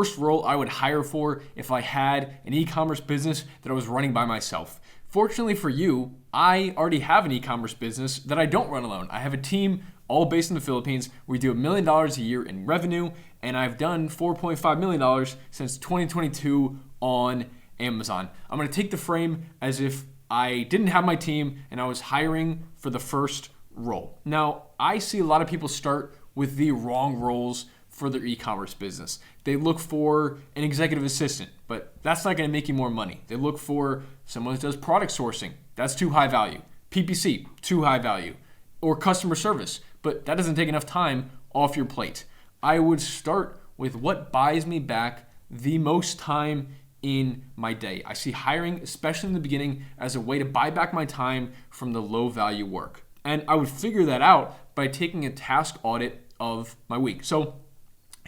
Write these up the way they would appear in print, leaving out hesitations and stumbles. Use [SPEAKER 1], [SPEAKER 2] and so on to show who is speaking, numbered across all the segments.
[SPEAKER 1] first role I would hire for if I had an e-commerce business that I was running by myself. Fortunately for you, I already have an e-commerce business that I don't run alone. I have a team all based in the Philippines. We do $1 million a year in revenue, and I've done $4.5 million since 2022 on Amazon. I'm going to take the frame as if I didn't have my team and I was hiring for the first role. Now, I see a lot of people start with the wrong roles for their e-commerce business. They look for an executive assistant, but that's not going to make you more money. They look for someone that does product sourcing. That's too high value. PPC, too high value. Or customer service, but that doesn't take enough time off your plate. I would start with what buys me back the most time in my day. I see hiring, especially in the beginning, as a way to buy back my time from the low value work. And I would figure that out by taking a task audit of my week. So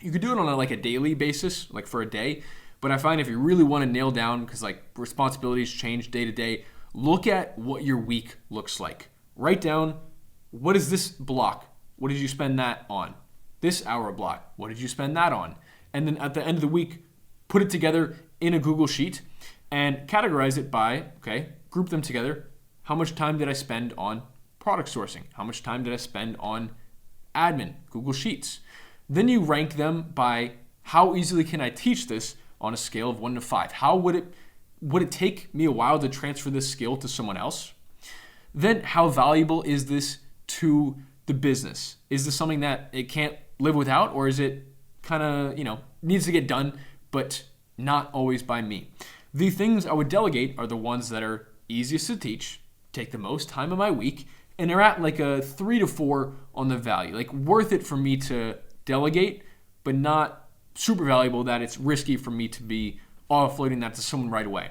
[SPEAKER 1] you could do it on a daily basis, like for a day. But I find if you really want to nail down, because responsibilities change day to day, look at what your week looks like. Write down, what is this block? What did you spend that on? This hour block, what did you spend that on? And then at the end of the week, put it together in a Google Sheet and categorize it by, group them together. How much time did I spend on product sourcing? How much time did I spend on admin, Google Sheets? Then you rank them by how easily can I teach this on a scale of 1 to 5? How would it take me a while to transfer this skill to someone else? Then how valuable is this to the business? Is this something that it can't live without, or is it kind of, needs to get done, but not always by me? The things I would delegate are the ones that are easiest to teach, take the most time of my week, and they're at a 3 to 4 on the value. Worth it for me to delegate, but not super valuable that it's risky for me to be offloading that to someone right away.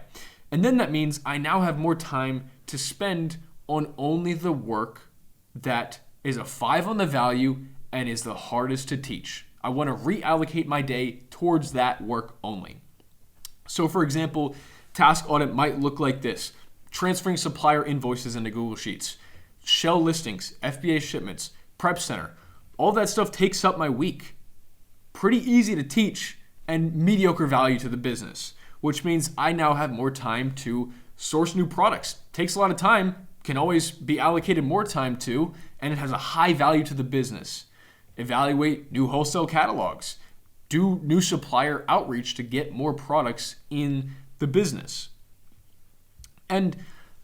[SPEAKER 1] And then that means I now have more time to spend on only the work that is a 5 on the value and is the hardest to teach. I want to reallocate my day towards that work only. So for example, task audit might look like this: transferring supplier invoices into Google Sheets, shell listings, FBA shipments, prep center. All that stuff takes up my week. Pretty easy to teach and mediocre value to the business, which means I now have more time to source new products. Takes a lot of time, can always be allocated more time to, and it has a high value to the business. Evaluate new wholesale catalogs. Do new supplier outreach to get more products in the business. And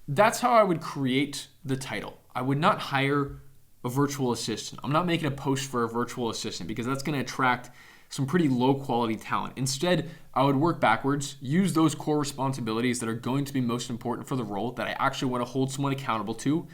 [SPEAKER 1] that's how I would create the title. I would not hire a virtual assistant. I'm not making a post for a virtual assistant because that's going to attract some pretty low quality talent. Instead, I would work backwards, use those core responsibilities that are going to be most important for the role that I actually want to hold someone accountable to,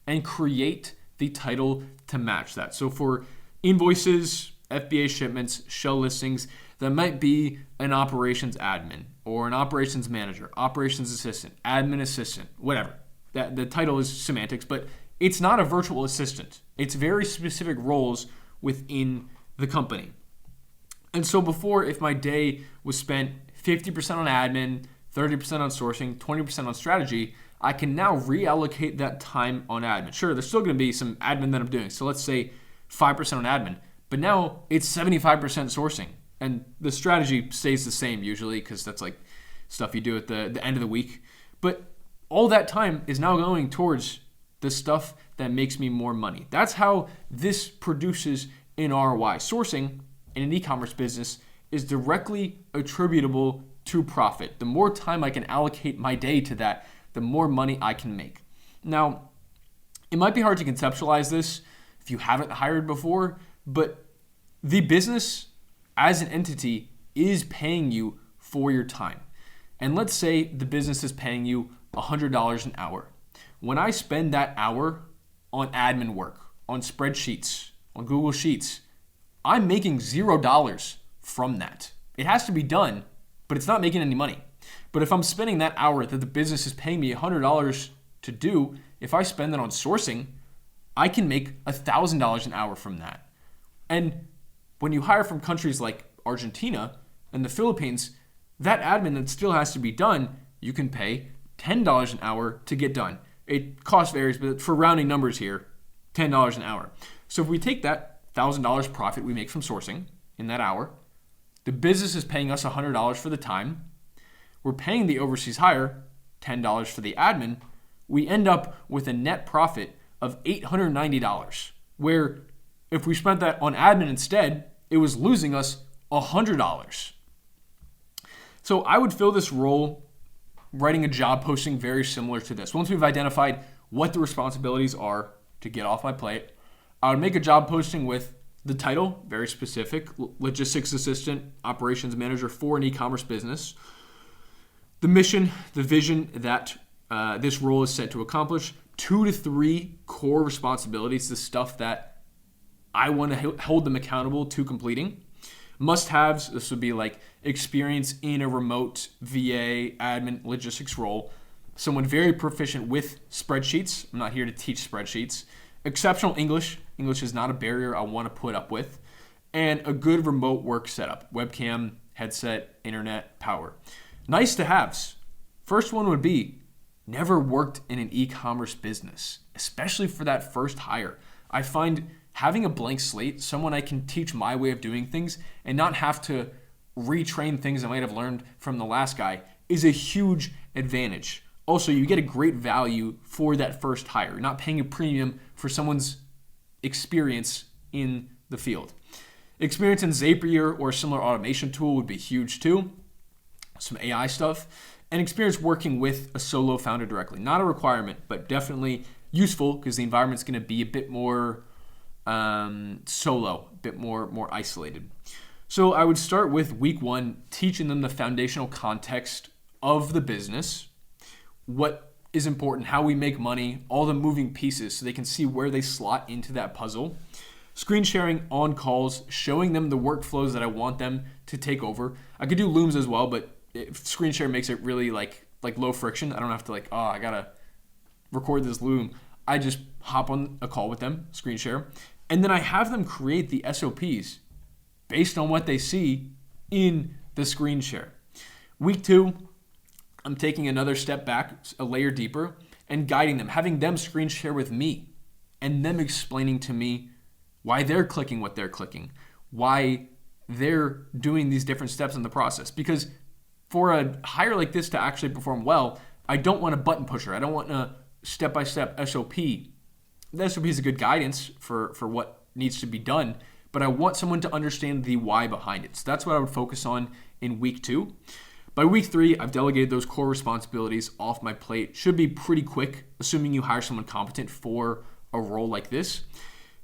[SPEAKER 1] and create the title to match that. So for invoices, FBA shipments, shell listings, that might be an operations admin or an operations manager, operations assistant, admin assistant, whatever. That the title is semantics, but it's not a virtual assistant. It's very specific roles within the company. And so before, if my day was spent 50% on admin, 30% on sourcing, 20% on strategy, I can now reallocate that time on admin. Sure, there's still going to be some admin that I'm doing. So let's say 5% on admin, but now it's 75% sourcing. And the strategy stays the same usually because that's stuff you do at the end of the week. But all that time is now going towards the stuff that makes me more money. That's how this produces an ROI. Sourcing in an e-commerce business is directly attributable to profit. The more time I can allocate my day to that, the more money I can make. Now, it might be hard to conceptualize this if you haven't hired before, but the business as an entity is paying you for your time. And let's say the business is paying you $100 an hour. When I spend that hour on admin work, on spreadsheets, on Google Sheets, I'm making $0 from that. It has to be done, but it's not making any money. But if I'm spending that hour that the business is paying me $100 to do, if I spend it on sourcing, I can make $1,000 an hour from that. And when you hire from countries like Argentina and the Philippines, that admin that still has to be done, you can pay $10 an hour to get done. It cost varies, but for rounding numbers here, $10 an hour. So if we take that $1,000 profit we make from sourcing in that hour, The business is paying us $100 for the time. We're paying the overseas hire $10 for the admin. We end up with a net profit of $890, where if we spent that on admin instead, it was losing us $100. So I would fill this role writing a job posting very similar to this. Once we've identified what the responsibilities are to get off my plate, I would make a job posting with the title, very specific, logistics assistant, operations manager for an e-commerce business. The mission, the vision that this role is set to accomplish, 2 to 3 core responsibilities, the stuff that I want to hold them accountable to completing. Must-haves, this would be like experience in a remote VA admin logistics role, someone very proficient with spreadsheets. I'm not here to teach spreadsheets. Exceptional English. English is not a barrier I want to put up with. And a good remote work setup, webcam, headset, internet, power. Nice to haves. First one would be never worked in an e-commerce business, especially for that first hire. I find having a blank slate, someone I can teach my way of doing things and not have to retrain things I might have learned from the last guy, is a huge advantage. Also, you get a great value for that first hire. You're not paying a premium for someone's experience in the field. Experience in Zapier or a similar automation tool would be huge too. Some AI stuff. And experience working with a solo founder directly. Not a requirement, but definitely useful because the environment's going to be a bit more solo, a bit more isolated. So I would start with week 1, teaching them the foundational context of the business, what is important, how we make money, all the moving pieces so they can see where they slot into that puzzle. Screen sharing on calls, showing them the workflows that I want them to take over. I could do Looms as well, but screen share makes it really like low friction. I don't have to I gotta record this Loom. I just hop on a call with them, screen share, and then I have them create the SOPs based on what they see in the screen share. Week 2, I'm taking another step back, a layer deeper, and guiding them, having them screen share with me, and them explaining to me why they're clicking what they're clicking, why they're doing these different steps in the process. Because for a hire like this to actually perform well, I don't want a button pusher. I don't want a step-by-step SOP. The SOP is a good guidance for what needs to be done, but I want someone to understand the why behind it. So that's what I would focus on in week 2. By week 3, I've delegated those core responsibilities off my plate. Should be pretty quick, assuming you hire someone competent for a role like this.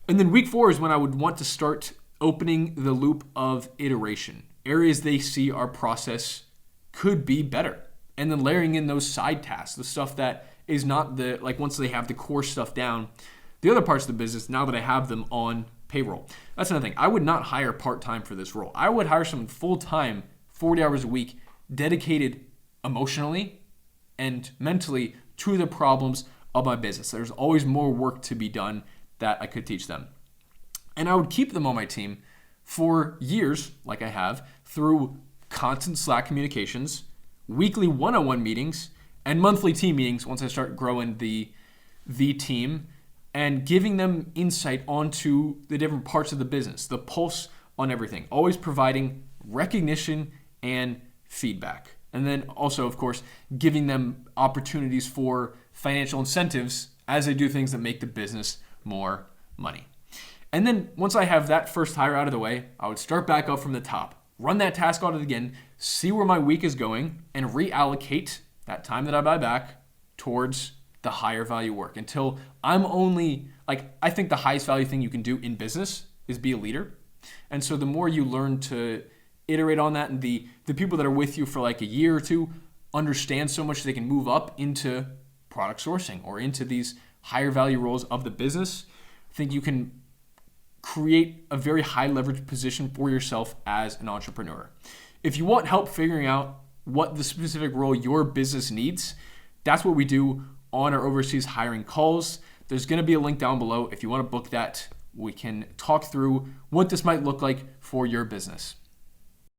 [SPEAKER 1] And then week 4 is when I would want to start opening the loop of iteration. Areas they see our process could be better. And then layering in those side tasks, the stuff that is not once they have the core stuff down, the other parts of the business, now that I have them on payroll. That's another thing. I would not hire part-time for this role. I would hire someone full-time, 40 hours a week, dedicated emotionally and mentally to the problems of my business. There's always more work to be done that I could teach them. And I would keep them on my team for years, like I have, through constant Slack communications, weekly one-on-one meetings, and monthly team meetings once I start growing the team, and giving them insight onto the different parts of the business, the pulse on everything, always providing recognition and feedback. And then also, of course, giving them opportunities for financial incentives as they do things that make the business more money. And then once I have that first hire out of the way, I would start back up from the top, run that task audit again, see where my week is going, and reallocate that time that I buy back towards the higher value work until I'm only, I think the highest value thing you can do in business is be a leader. And so the more you learn to iterate on that, and the people that are with you for a year or two understand so much they can move up into product sourcing or into these higher value roles of the business, I think you can create a very high leverage position for yourself as an entrepreneur. If you want help figuring out what the specific role your business needs, that's what we do on our overseas hiring calls. There's going to be a link down below. If you want to book that, we can talk through what this might look like for your business.